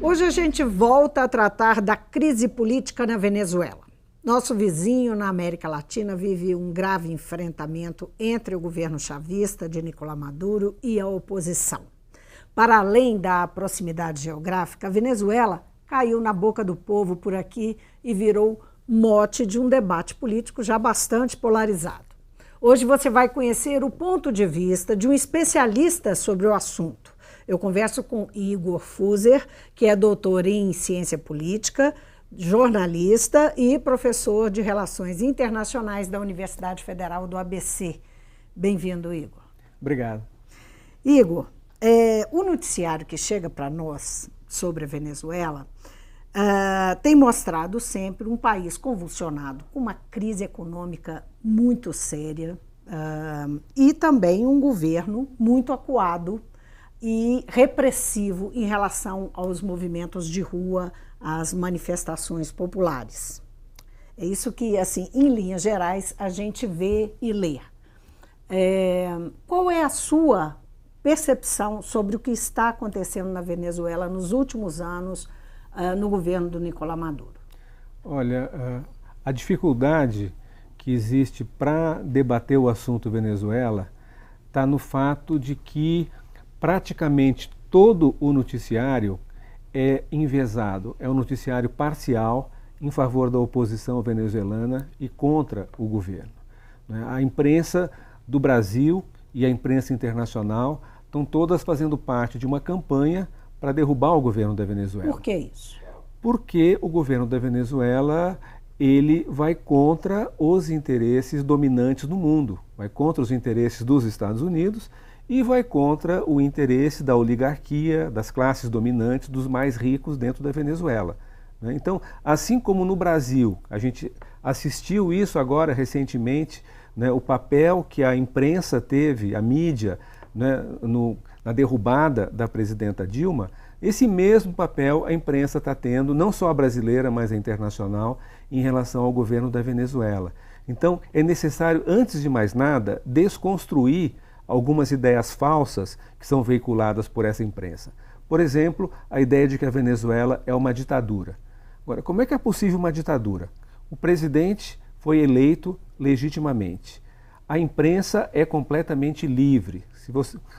Hoje a gente volta a tratar da crise política na Venezuela. Nosso vizinho na América Latina vive um grave enfrentamento entre o governo chavista de Nicolás Maduro e a oposição. Para além da proximidade geográfica, a Venezuela caiu na boca do povo por aqui e virou mote de um debate político já bastante polarizado. Hoje você vai conhecer o ponto de vista de um especialista sobre o assunto. Eu converso com Igor Fuser, que é doutor em ciência política, jornalista e professor de Relações Internacionais da Universidade Federal do ABC. Bem-vindo, Igor. Obrigado. Igor, o noticiário que chega para nós sobre a Venezuela tem mostrado sempre um país convulsionado, com uma crise econômica muito séria e também um governo muito acuado e repressivo em relação aos movimentos de rua, às manifestações populares. É isso que, assim, em linhas gerais, a gente vê e lê. Qual é a sua percepção sobre o que está acontecendo na Venezuela nos últimos anos no governo do Nicolás Maduro? Olha, a dificuldade que existe para debater o assunto Venezuela está no fato de que praticamente todo o noticiário é enviesado, é um noticiário parcial em favor da oposição venezuelana e contra o governo. A imprensa do Brasil e a imprensa internacional estão todas fazendo parte de uma campanha para derrubar o governo da Venezuela. Por que isso? Porque o governo da Venezuela ele vai contra os interesses dominantes no mundo, vai contra os interesses dos Estados Unidos e vai contra o interesse da oligarquia, das classes dominantes, dos mais ricos dentro da Venezuela. Então, assim como no Brasil, a gente assistiu isso agora recentemente, o papel que a imprensa teve, a mídia, na derrubada da presidenta Dilma, esse mesmo papel a imprensa está tendo, não só a brasileira, mas a internacional, em relação ao governo da Venezuela. Então, é necessário, antes de mais nada, desconstruir algumas ideias falsas que são veiculadas por essa imprensa. Por exemplo, a ideia de que a Venezuela é uma ditadura. Agora, como é que é possível uma ditadura? O presidente foi eleito legitimamente. A imprensa é completamente livre. Se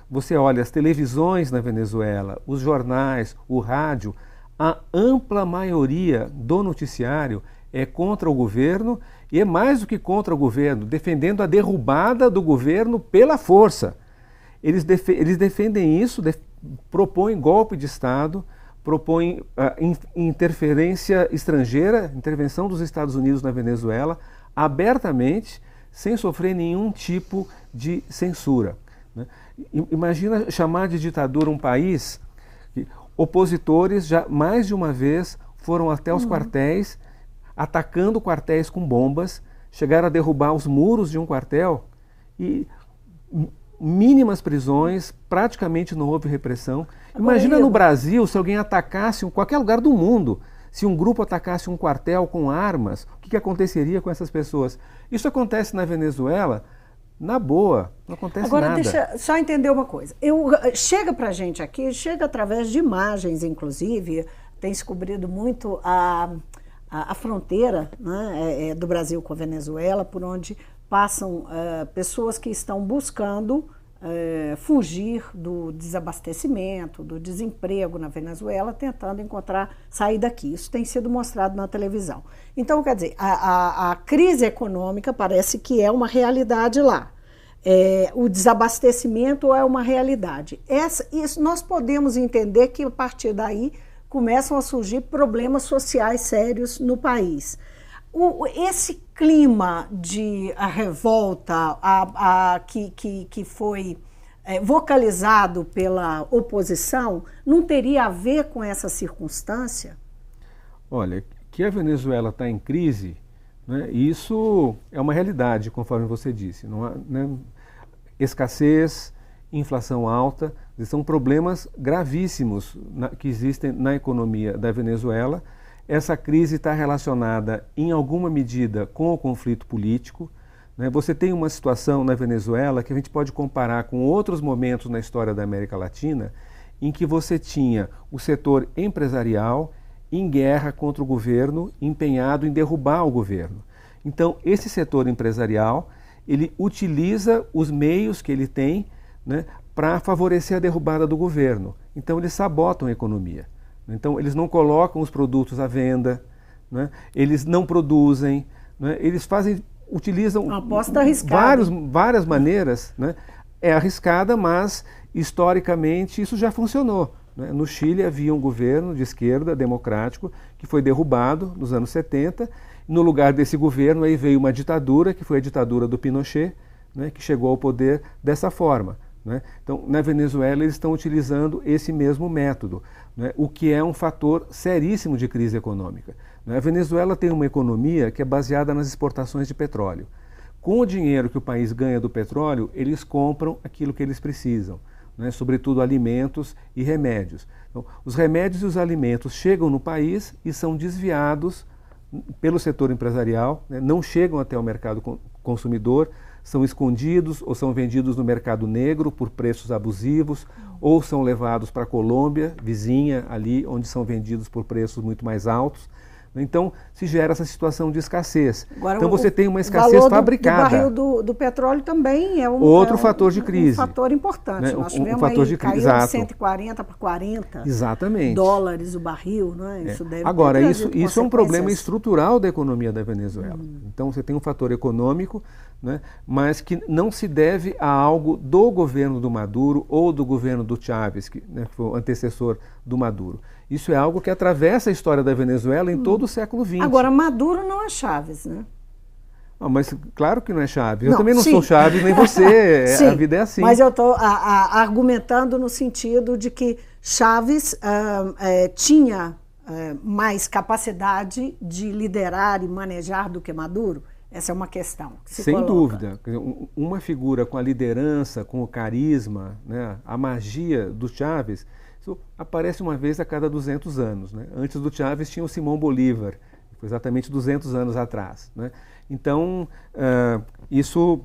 você olha as televisões na Venezuela, os jornais, o rádio, a ampla maioria do noticiário é contra o governo e é mais do que contra o governo, defendendo a derrubada do governo pela força. Eles defendem isso, propõem golpe de Estado, propõem interferência estrangeira, intervenção dos Estados Unidos na Venezuela, abertamente, sem sofrer nenhum tipo de censura. Imagina chamar de ditadura um país que opositores já mais de uma vez foram até os quartéis, atacando quartéis com bombas, chegaram a derrubar os muros de um quartel e mínimas prisões, praticamente não houve repressão. Imagina no Brasil, se alguém atacasse, em qualquer lugar do mundo, se um grupo atacasse um quartel com armas, o que aconteceria com essas pessoas? Isso acontece na Venezuela, na boa, não acontece nada. Agora, deixa só entender uma coisa. Chega pra gente aqui, chega através de imagens, inclusive, tem se cobrido muito a fronteira, né, do Brasil com a Venezuela, por onde passam pessoas que estão buscando fugir do desabastecimento, do desemprego na Venezuela, tentando encontrar sair daqui. Isso tem sido mostrado na televisão. Então, quer dizer, a crise econômica parece que é uma realidade lá. O desabastecimento é uma realidade. Isso nós podemos entender que, a partir daí, começam a surgir problemas sociais sérios no país. Esse clima de revolta que foi vocalizado pela oposição não teria a ver com essa circunstância? Olha, que a Venezuela está em crise, isso é uma realidade, conforme você disse. Não há, escassez, inflação alta, são problemas gravíssimos que existem na economia da Venezuela. Essa crise está relacionada, em alguma medida, com o conflito político. Você tem uma situação na Venezuela que a gente pode comparar com outros momentos na história da América Latina, em que você tinha o setor empresarial em guerra contra o governo, empenhado em derrubar o governo. Então, esse setor empresarial, ele utiliza os meios que ele tem, né, para favorecer a derrubada do governo. Então, eles sabotam a economia. Então, eles não colocam os produtos à venda, né, eles não produzem, né, eles utilizam uma aposta arriscada. várias maneiras, né. É arriscada, mas historicamente isso já funcionou. No Chile havia um governo de esquerda democrático que foi derrubado nos anos 70. No lugar desse governo aí veio uma ditadura, que foi a ditadura do Pinochet, né, que chegou ao poder dessa forma. Então, na Venezuela eles estão utilizando esse mesmo método, o que é um fator seríssimo de crise econômica. A Venezuela tem uma economia que é baseada nas exportações de petróleo. Com o dinheiro que o país ganha do petróleo, eles compram aquilo que eles precisam. Sobretudo alimentos e remédios. Então, os remédios e os alimentos chegam no país e são desviados pelo setor empresarial, não chegam até o mercado consumidor, são escondidos ou são vendidos no mercado negro por preços abusivos, ou são levados para a Colômbia, vizinha ali, onde são vendidos por preços muito mais altos. Então, se gera essa situação de escassez. Agora, então, você tem uma escassez fabricada. O barril do petróleo também é outro fator de crise. Um fator importante. Nós tivemos fator de crise, caiu de 140 para 40 dólares o barril. Isso deve Agora, isso é um problema estrutural da economia da Venezuela. Então, você tem um fator econômico, mas que não se deve a algo do governo do Maduro ou do governo do Chávez, que foi o antecessor do Maduro. Isso é algo que atravessa a história da Venezuela em todo o século XX. Agora, Maduro não é Chávez, né? Mas claro que não é Chávez. Eu também não sou Chávez, nem você. Sim, a vida é assim. Mas eu estou argumentando no sentido de que Chávez tinha mais capacidade de liderar e manejar do que Maduro. Essa é uma questão que se Sem coloca. dúvida. Uma figura com a liderança, com o carisma, a magia do Chávez, isso aparece uma vez a cada 200 anos. Antes do Chávez tinha o Simão Bolívar, foi exatamente 200 anos atrás. Então, isso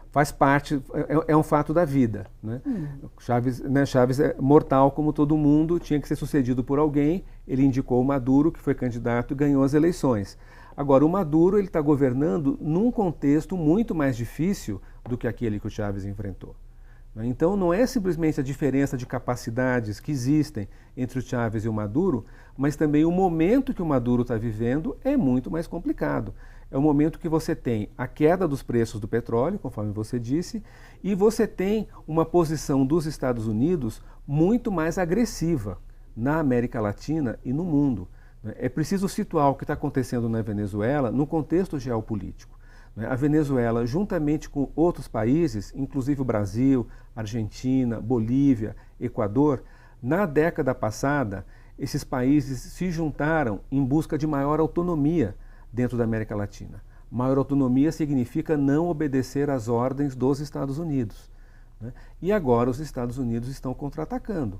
faz parte, é um fato da vida. Chávez é mortal como todo mundo, tinha que ser sucedido por alguém, ele indicou o Maduro, que foi candidato e ganhou as eleições. Agora, o Maduro está governando num contexto muito mais difícil do que aquele que o Chávez enfrentou. Então, não é simplesmente a diferença de capacidades que existem entre o Chávez e o Maduro, mas também o momento que o Maduro está vivendo é muito mais complicado. É o momento que você tem a queda dos preços do petróleo, conforme você disse, e você tem uma posição dos Estados Unidos muito mais agressiva na América Latina e no mundo. É preciso situar o que está acontecendo na Venezuela no contexto geopolítico. A Venezuela, juntamente com outros países, inclusive o Brasil, Argentina, Bolívia, Equador, na década passada, esses países se juntaram em busca de maior autonomia dentro da América Latina. Maior autonomia significa não obedecer às ordens dos Estados Unidos. E agora os Estados Unidos estão contra-atacando.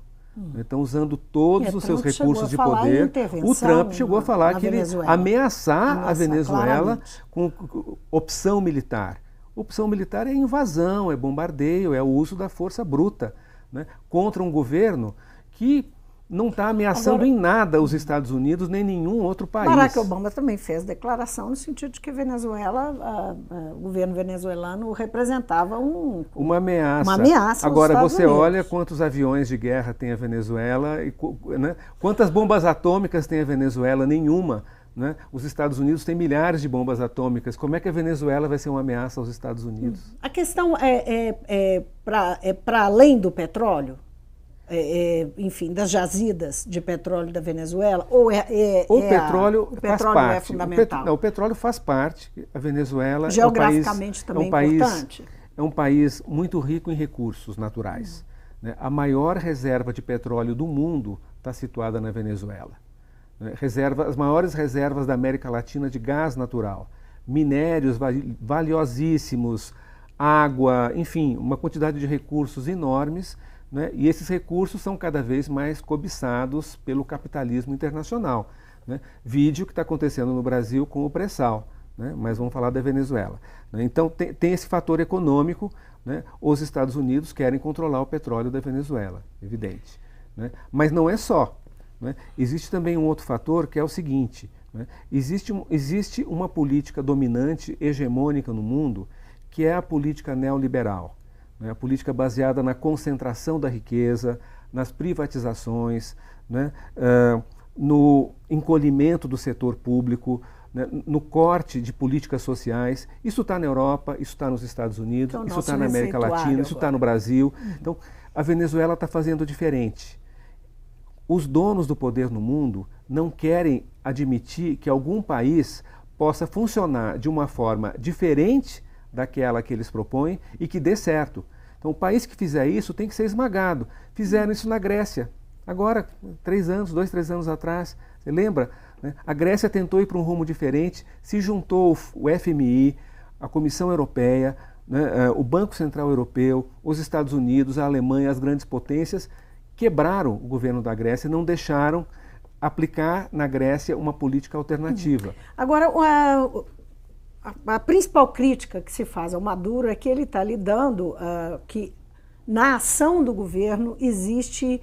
Estão usando todos os seus recursos de poder. O Trump chegou a falar que ele ameaçar a Venezuela com opção militar. Opção militar é invasão, é bombardeio, é o uso da força bruta, contra um governo que não está ameaçando em nada os Estados Unidos nem nenhum outro país. Barack Obama também fez declaração no sentido de que Venezuela, o governo venezuelano representava uma ameaça. Agora, você olha quantos aviões de guerra tem a Venezuela, e, quantas bombas atômicas tem a Venezuela? Nenhuma. Os Estados Unidos têm milhares de bombas atômicas. Como é que a Venezuela vai ser uma ameaça aos Estados Unidos? A questão é para além do petróleo? Enfim, das jazidas de petróleo da Venezuela, ou o petróleo faz parte. É fundamental? O petróleo faz parte. A Venezuela geograficamente também importante. É um país muito rico em recursos naturais. A maior reserva de petróleo do mundo está situada na Venezuela. As maiores reservas da América Latina de gás natural, minérios valiosíssimos, água, enfim, uma quantidade de recursos enormes. E esses recursos são cada vez mais cobiçados pelo capitalismo internacional. Vide o que está acontecendo no Brasil com o pré-sal. né? Mas vamos falar da Venezuela. Né? Então tem esse fator econômico, né? Os Estados Unidos querem controlar o petróleo da Venezuela, evidente. Né? Mas não é só. Né? Existe também um outro fator que é o seguinte, né? Existe uma política dominante, hegemônica no mundo, que é a política neoliberal, né? A política baseada na concentração da riqueza, nas privatizações, né? No encolhimento do setor público, né? No corte de políticas sociais. Isso está na Europa, isso está nos Estados Unidos, então, isso está na América Latina, isso está no Brasil. Então, a Venezuela está fazendo diferente. Os donos do poder no mundo não querem admitir que algum país possa funcionar de uma forma diferente daquela que eles propõem e que dê certo. Então, o país que fizer isso tem que ser esmagado. Fizeram isso na Grécia. Agora, 2, 3 anos atrás, você lembra? Né? A Grécia tentou ir para um rumo diferente, se juntou o FMI, a Comissão Europeia, né, o Banco Central Europeu, os Estados Unidos, a Alemanha, as grandes potências, quebraram o governo da Grécia e não deixaram aplicar na Grécia uma política alternativa. Agora, a principal crítica que se faz ao Maduro é que ele está lidando, que na ação do governo existe,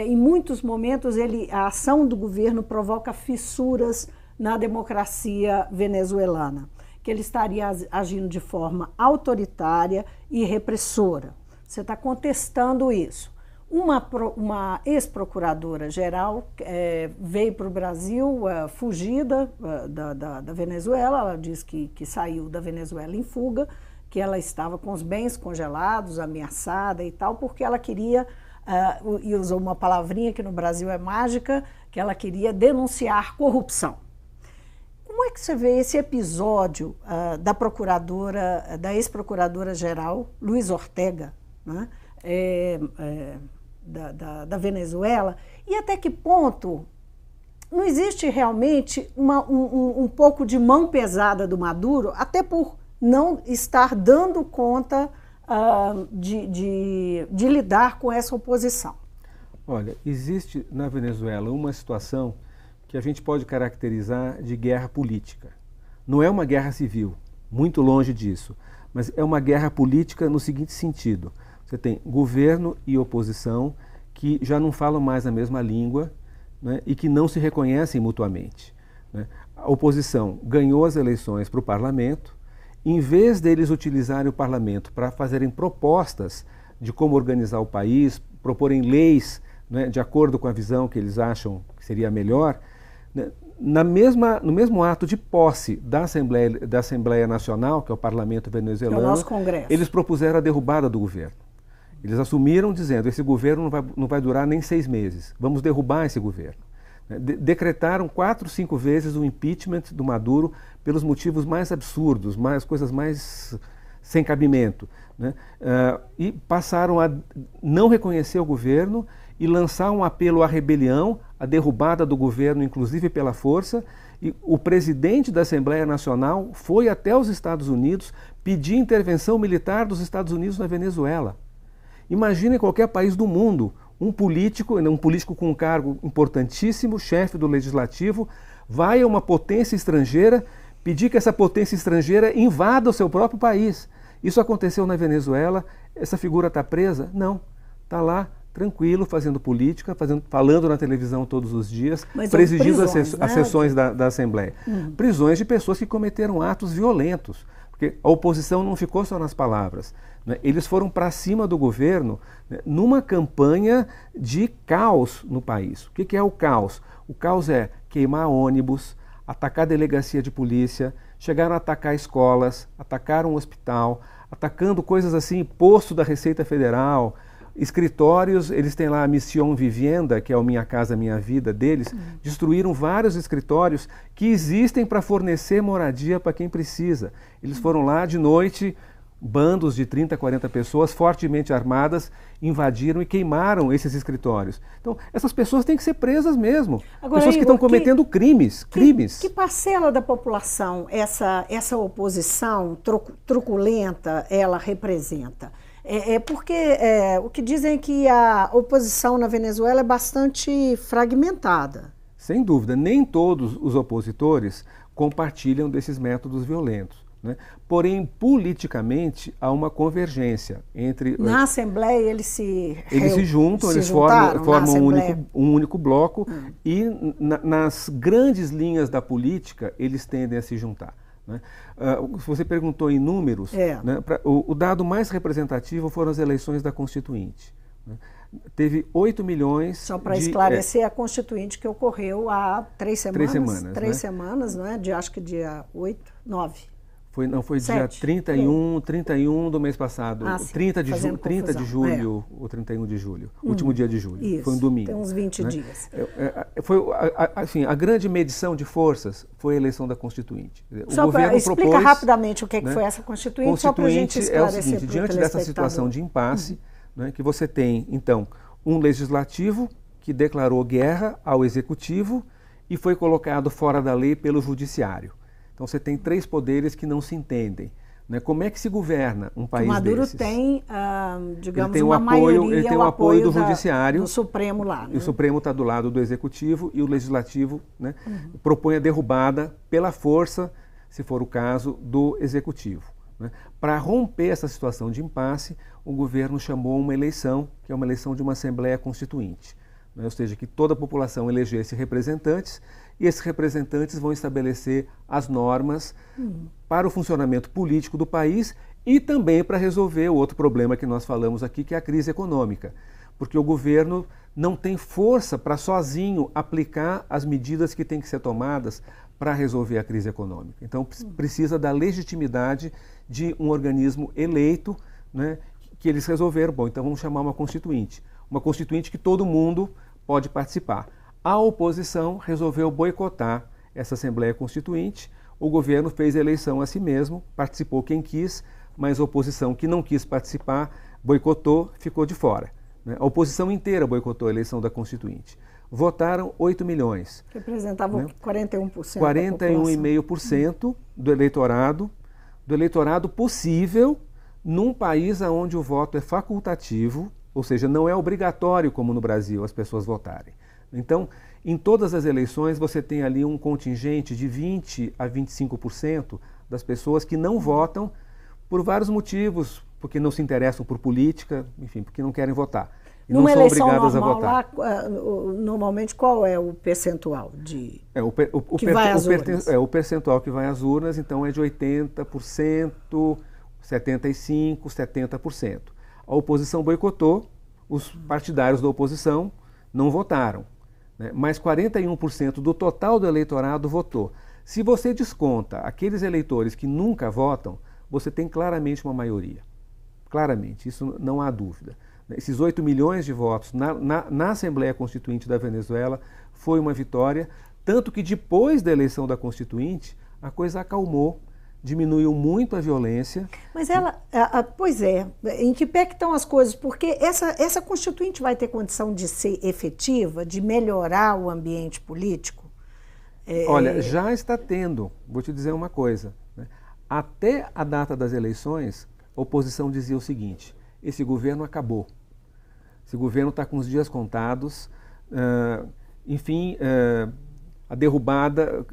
em muitos momentos, a ação do governo provoca fissuras na democracia venezuelana, que ele estaria agindo de forma autoritária e repressora. Você está contestando isso. Uma ex-procuradora-geral veio para o Brasil fugida da Venezuela. Ela diz que saiu da Venezuela em fuga, que ela estava com os bens congelados, ameaçada e tal, porque ela queria, e usou uma palavrinha que no Brasil é mágica, que ela queria denunciar corrupção. Como é que você vê esse episódio da ex-procuradora-geral, Luiz Ortega, né? Da Venezuela, e até que ponto não existe realmente um pouco de mão pesada do Maduro, até por não estar dando conta de lidar com essa oposição? Olha, existe na Venezuela uma situação que a gente pode caracterizar de guerra política. Não é uma guerra civil, muito longe disso, mas é uma guerra política no seguinte sentido: você tem governo e oposição que já não falam mais a mesma língua, né, e que não se reconhecem mutuamente. Né? A oposição ganhou as eleições para o parlamento. Em vez deles utilizarem o parlamento para fazerem propostas de como organizar o país, proporem leis, né, de acordo com a visão que eles acham que seria melhor, né, no mesmo ato de posse da Assembleia Nacional, que é o parlamento venezuelano, é o nosso Congresso, eles propuseram a derrubada do governo. Eles assumiram dizendo: esse governo não vai durar nem 6 meses, vamos derrubar esse governo. Decretaram 4, 5 vezes o impeachment do Maduro pelos motivos mais absurdos, coisas mais sem cabimento. Né? E passaram a não reconhecer o governo e lançar um apelo à rebelião, à derrubada do governo, inclusive pela força. E o presidente da Assembleia Nacional foi até os Estados Unidos pedir intervenção militar dos Estados Unidos na Venezuela. Imagine em qualquer país do mundo, um político com um cargo importantíssimo, chefe do legislativo, vai a uma potência estrangeira pedir que essa potência estrangeira invada o seu próprio país. Isso aconteceu na Venezuela. Essa figura está presa? Não. Está lá, tranquilo, fazendo política, falando na televisão todos os dias, presidindo as sessões da Assembleia. Prisões de pessoas que cometeram atos violentos. Porque a oposição não ficou só nas palavras, né? Eles foram para cima do governo, né, numa campanha de caos no país. O que é o caos? O caos é queimar ônibus, atacar delegacia de polícia, chegaram a atacar escolas, atacaram um hospital, atacando coisas assim, posto da Receita Federal, escritórios. Eles têm lá a Mission Vivienda, que é o Minha Casa Minha Vida deles, destruíram vários escritórios que existem para fornecer moradia para quem precisa. Eles foram lá de noite, bandos de 30, 40 pessoas fortemente armadas, invadiram e queimaram esses escritórios. Então, essas pessoas têm que ser presas mesmo. Agora, pessoas que estão cometendo crimes. Que parcela da população essa oposição truculenta ela representa? Porque o que dizem é que a oposição na Venezuela é bastante fragmentada. Sem dúvida, nem todos os opositores compartilham desses métodos violentos, né? Porém, politicamente, há uma convergência entre... Na Assembleia eles se juntam, eles formam um único bloco e nas grandes linhas da política eles tendem a se juntar, né? Você perguntou em números, né? O dado mais representativo foram as eleições da Constituinte, né? Teve 8 milhões... Só para esclarecer, a Constituinte que ocorreu há 3 semanas. 3 semanas, não é? Acho que dia 8, 9. Foi 7. Dia 31 do mês passado. 30 de julho ou 31 de julho. Último dia de julho. Isso, foi um domingo. Tem uns 20 né? dias. Assim, a grande medição de forças foi a eleição da Constituinte. Só explica rapidamente o que foi essa Constituinte, só para a gente esclarecer. É o seguinte, diante dessa situação de impasse, né, que você tem, então, um legislativo que declarou guerra ao executivo e foi colocado fora da lei pelo judiciário. Então você tem 3 poderes que não se entendem, né? Como é que se governa um país desses? O Maduro tem, digamos, uma maioria, ele tem o apoio do judiciário, do Supremo lá. Né? E o Supremo está do lado do executivo e o legislativo, né, propõe a derrubada pela força, se for o caso, do executivo. Né? Para romper essa situação de impasse, o governo chamou uma eleição, que é uma eleição de uma Assembleia Constituinte, né? Ou seja, que toda a população elegesse representantes e esses representantes vão estabelecer as normas para o funcionamento político do país e também para resolver o outro problema que nós falamos aqui, que é a crise econômica. Porque o governo não tem força para sozinho aplicar as medidas que têm que ser tomadas para resolver a crise econômica. Então precisa da legitimidade de um organismo eleito, né, que eles resolveram. Bom, então vamos chamar uma constituinte que todo mundo pode participar. A oposição resolveu boicotar essa Assembleia Constituinte, o governo fez a eleição a si mesmo, participou quem quis, mas a oposição que não quis participar, boicotou, ficou de fora, né? A oposição inteira boicotou a eleição da Constituinte. Votaram 8 milhões. Que representavam, né? 41%. 41,5% do eleitorado possível num país onde o voto é facultativo, ou seja, não é obrigatório como no Brasil as pessoas votarem. Então, em todas as eleições você tem ali um contingente de 20 a 25% das pessoas que não votam por vários motivos, porque não se interessam por política, enfim, porque não querem votar. E numa não são eleição obrigadas normal, a votar. Lá, normalmente, qual é o percentual o percentual que vai às urnas, então, é de 80%, 75%, 70%. A oposição boicotou, os partidários da oposição não votaram, né? Mas 41% do total do eleitorado votou. Se você desconta aqueles eleitores que nunca votam, você tem claramente uma maioria. Claramente, isso não há dúvida. Esses 8 milhões de votos na Assembleia Constituinte da Venezuela foi uma vitória, tanto que depois da eleição da Constituinte, a coisa acalmou, diminuiu muito a violência. Mas pois é, em que pé que estão as coisas? Porque essa Constituinte vai ter condição de ser efetiva, de melhorar o ambiente político? Olha, já está tendo. Vou te dizer uma coisa, né? Até a data das eleições, a oposição dizia o seguinte: esse governo acabou. Esse governo está com os dias contados, a derrubada,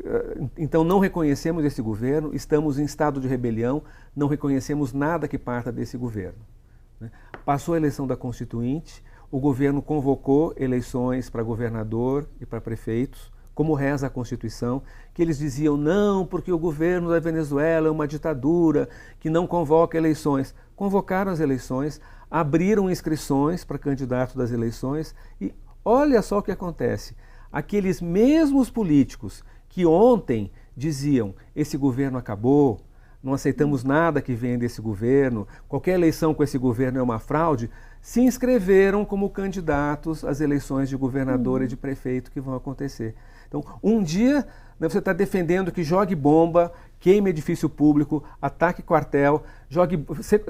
então não reconhecemos esse governo, estamos em estado de rebelião, não reconhecemos nada que parta desse governo, né? Passou a eleição da Constituinte, o governo convocou eleições para governador e para prefeitos, como reza a Constituição, que eles diziam não, porque o governo da Venezuela é uma ditadura, que não convoca eleições. Convocaram as eleições, abriram inscrições para candidatos das eleições e olha só o que acontece. Aqueles mesmos políticos que ontem diziam esse governo acabou, não aceitamos nada que venha desse governo, qualquer eleição com esse governo é uma fraude, se inscreveram como candidatos às eleições de governador e de prefeito que vão acontecer. Então, um dia, né, você está defendendo que jogue bomba, queime edifício público, ataque quartel,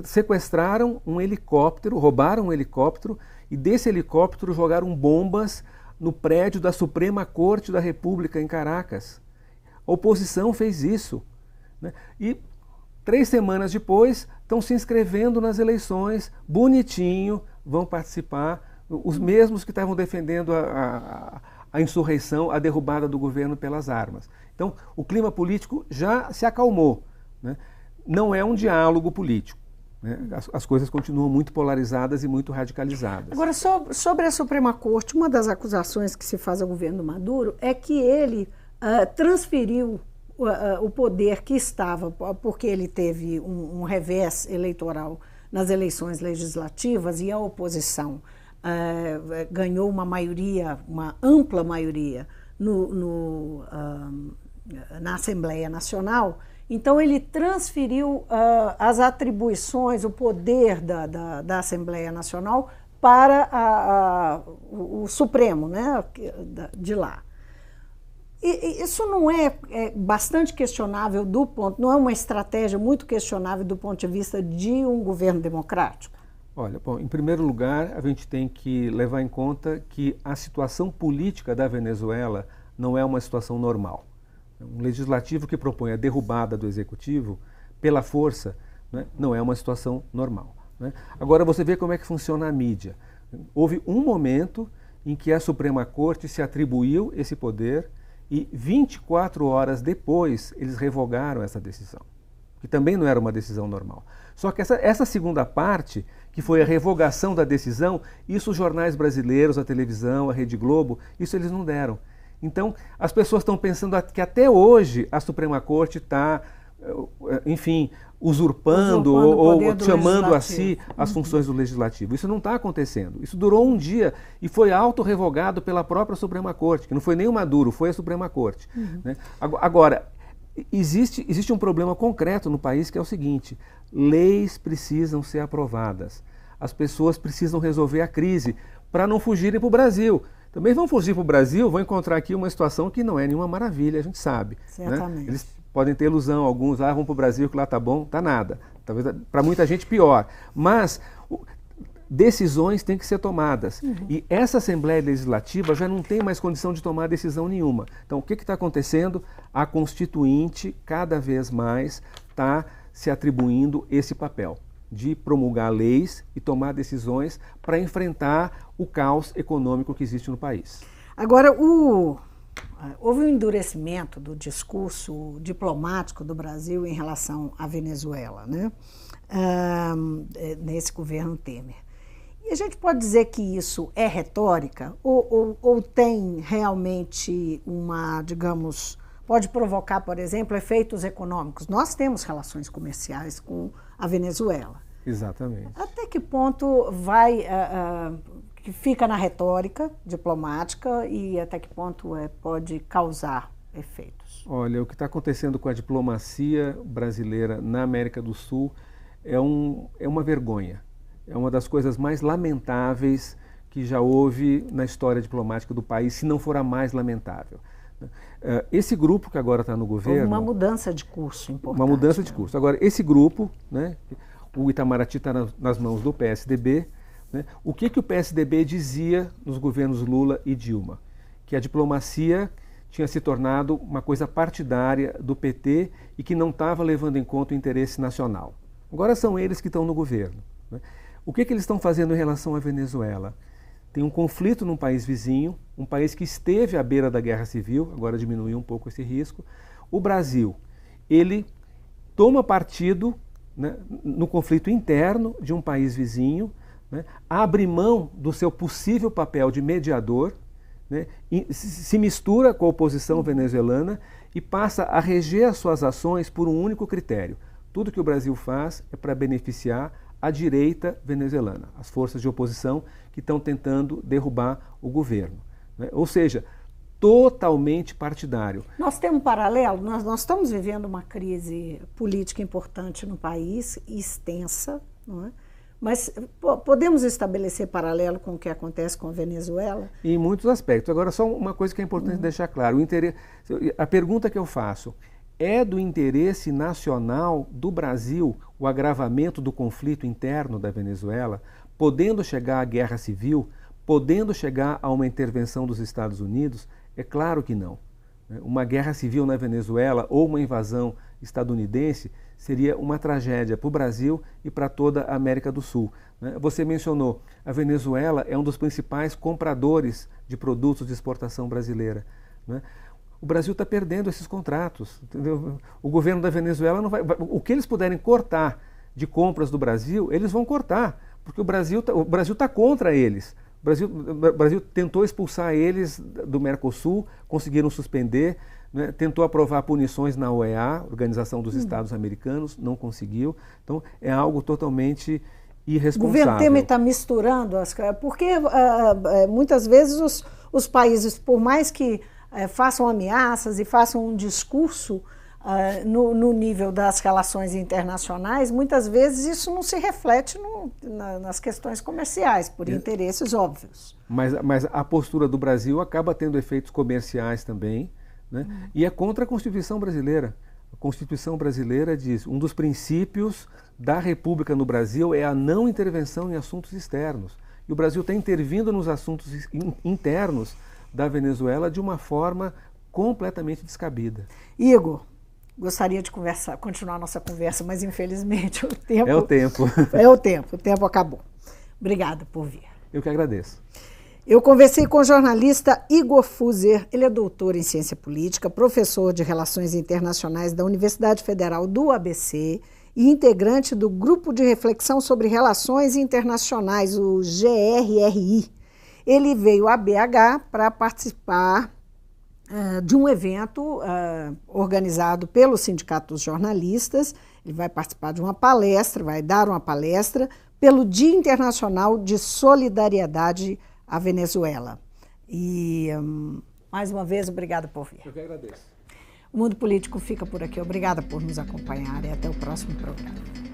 sequestraram um helicóptero, roubaram um helicóptero e desse helicóptero jogaram bombas no prédio da Suprema Corte da República em Caracas. A oposição fez isso, né? E 3 semanas depois estão se inscrevendo nas eleições, bonitinho, vão participar, os mesmos que estavam defendendo a insurreição, a derrubada do governo pelas armas. Então, o clima político já se acalmou, né? Não é um diálogo político, né? As coisas continuam muito polarizadas e muito radicalizadas. Agora, sobre a Suprema Corte, uma das acusações que se faz ao governo Maduro é que ele transferiu o poder que estava, porque ele teve um revés eleitoral nas eleições legislativas e a oposição ganhou uma maioria, uma ampla maioria na Assembleia Nacional. Então ele transferiu as atribuições, o poder da Assembleia Nacional para o Supremo, né, de lá. E isso não é bastante questionável não é uma estratégia muito questionável do ponto de vista de um governo democrático? Olha, bom, em primeiro lugar, a gente tem que levar em conta que a situação política da Venezuela não é uma situação normal. Um legislativo que propõe a derrubada do executivo pela força, né, não é uma situação normal, né? Agora você vê como é que funciona a mídia. Houve um momento em que a Suprema Corte se atribuiu esse poder e 24 horas depois eles revogaram essa decisão, que também não era uma decisão normal. Só que essa segunda parte, que foi a revogação da decisão, isso os jornais brasileiros, a televisão, a Rede Globo, isso eles não deram. Então, as pessoas estão pensando que até hoje a Suprema Corte está, enfim, usurpando ou chamando a si as funções do Legislativo. Isso não está acontecendo. Isso durou um dia e foi auto-revogado pela própria Suprema Corte, que não foi nem o Maduro, foi a Suprema Corte. Né? Agora, existe um problema concreto no país, que é o seguinte: leis precisam ser aprovadas. As pessoas precisam resolver a crise para não fugirem para o Brasil. Também vão fugir para o Brasil, vão encontrar aqui uma situação que não é nenhuma maravilha, a gente sabe. Certamente. Né? Eles podem ter ilusão, alguns vão para o Brasil, que lá tá bom, tá nada. Talvez para muita gente pior. Mas decisões têm que ser tomadas. E essa Assembleia Legislativa já não tem mais condição de tomar decisão nenhuma. Então, o que está acontecendo? A Constituinte, cada vez mais, está se atribuindo esse papel de promulgar leis e tomar decisões para enfrentar o caos econômico que existe no país. Agora, houve um endurecimento do discurso diplomático do Brasil em relação à Venezuela, né? Nesse governo Temer. E a gente pode dizer que isso é retórica ou tem realmente pode provocar, por exemplo, efeitos econômicos? Nós temos relações comerciais com a Venezuela. Exatamente. Até que ponto que fica na retórica diplomática e até que ponto pode causar efeitos? Olha, o que está acontecendo com a diplomacia brasileira na América do Sul é uma vergonha. É uma das coisas mais lamentáveis que já houve na história diplomática do país, se não for a mais lamentável. Esse grupo que agora está no governo... Houve uma mudança de curso importante. Uma mudança de curso. Agora, esse grupo, né, o Itamaraty está nas mãos do PSDB, né, o que o PSDB dizia nos governos Lula e Dilma? Que a diplomacia tinha se tornado uma coisa partidária do PT e que não estava levando em conta o interesse nacional. Agora são eles que estão no governo, né? O que eles estão fazendo em relação à Venezuela? Tem um conflito num país vizinho, um país que esteve à beira da guerra civil, agora diminuiu um pouco esse risco. O Brasil, ele toma partido, né, no conflito interno de um país vizinho, né, abre mão do seu possível papel de mediador, né, se mistura com a oposição venezuelana e passa a reger as suas ações por um único critério. Tudo que o Brasil faz é para beneficiar a direita venezuelana, as forças de oposição que estão tentando derrubar o governo, né? Ou seja, totalmente partidário. Nós temos um paralelo, nós estamos vivendo uma crise política importante no país, extensa, não é? Mas podemos estabelecer paralelo com o que acontece com a Venezuela? Em muitos aspectos. Agora, só uma coisa que é importante deixar claro. A pergunta que eu faço: é do interesse nacional do Brasil o agravamento do conflito interno da Venezuela, podendo chegar à guerra civil, podendo chegar a uma intervenção dos Estados Unidos? É claro que não. Uma guerra civil na Venezuela ou uma invasão estadunidense seria uma tragédia para o Brasil e para toda a América do Sul. Você mencionou, a Venezuela é um dos principais compradores de produtos de exportação brasileira. O Brasil está perdendo esses contratos. Entendeu? O governo da Venezuela não vai. O que eles puderem cortar de compras do Brasil, eles vão cortar, porque o Brasil está contra eles. O Brasil tentou expulsar eles do Mercosul, conseguiram suspender, tentou aprovar punições na OEA, Organização dos Estados Americanos, não conseguiu. Então, é algo totalmente irresponsável. O governo Temer está misturando as coisas, porque muitas vezes os países, por mais que façam ameaças e façam um discurso no nível das relações internacionais, muitas vezes isso não se reflete nas questões comerciais, por interesses óbvios. Mas a postura do Brasil acaba tendo efeitos comerciais também, e é contra a Constituição brasileira. A Constituição brasileira diz um dos princípios da República no Brasil é a não intervenção em assuntos externos. E o Brasil está intervindo nos assuntos internos da Venezuela de uma forma completamente descabida. Igor, gostaria de continuar a nossa conversa, mas infelizmente o tempo... É o tempo. O tempo acabou. Obrigada por vir. Eu que agradeço. Eu conversei com o jornalista Igor Fuser, ele é doutor em ciência política, professor de Relações Internacionais da Universidade Federal do ABC e integrante do Grupo de Reflexão sobre Relações Internacionais, o GRRI. Ele veio a BH para participar de um evento organizado pelo Sindicato dos Jornalistas. Ele vai participar de uma palestra, vai dar uma palestra pelo Dia Internacional de Solidariedade à Venezuela. E, mais uma vez, obrigada por vir. Eu que agradeço. O Mundo Político fica por aqui. Obrigada por nos acompanhar e até o próximo programa.